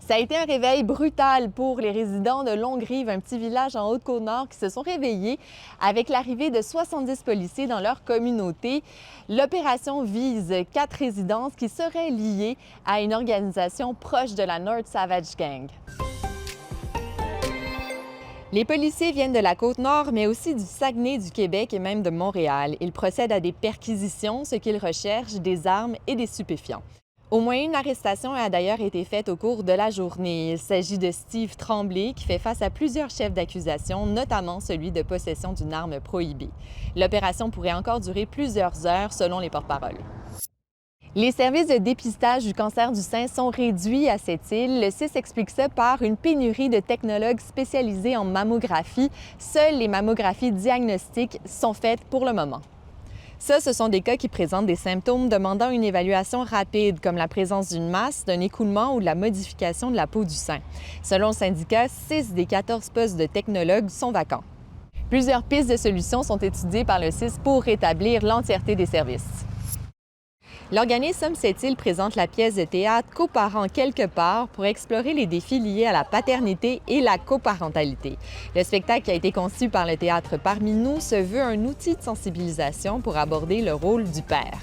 Ça a été un réveil brutal pour les résidents de Longue-Rive, un petit village en Haute-Côte-Nord qui se sont réveillés avec l'arrivée de 70 policiers dans leur communauté. L'opération vise 4 résidences qui seraient liées à une organisation proche de la North Savage Gang. Les policiers viennent de la Côte-Nord, mais aussi du Saguenay, du Québec et même de Montréal. Ils procèdent à des perquisitions, ce qu'ils recherchent, des armes et des stupéfiants. Au moins une arrestation a d'ailleurs été faite au cours de la journée. Il s'agit de Steve Tremblay qui fait face à plusieurs chefs d'accusation, notamment celui de possession d'une arme prohibée. L'opération pourrait encore durer plusieurs heures selon les porte-paroles. Les services de dépistage du cancer du sein sont réduits à cette île. Le CIS explique ça par une pénurie de technologues spécialisés en mammographie. Seules les mammographies diagnostiques sont faites pour le moment. Ça, ce sont des cas qui présentent des symptômes demandant une évaluation rapide, comme la présence d'une masse, d'un écoulement ou de la modification de la peau du sein. Selon le syndicat, 6 des 14 postes de technologues sont vacants. Plusieurs pistes de solutions sont étudiées par le CIS pour rétablir l'entièreté des services. L'organisme Cette-Île présente la pièce de théâtre Coparents quelque part pour explorer les défis liés à la paternité et la coparentalité. Le spectacle qui a été conçu par le Théâtre Parmi nous se veut un outil de sensibilisation pour aborder le rôle du père.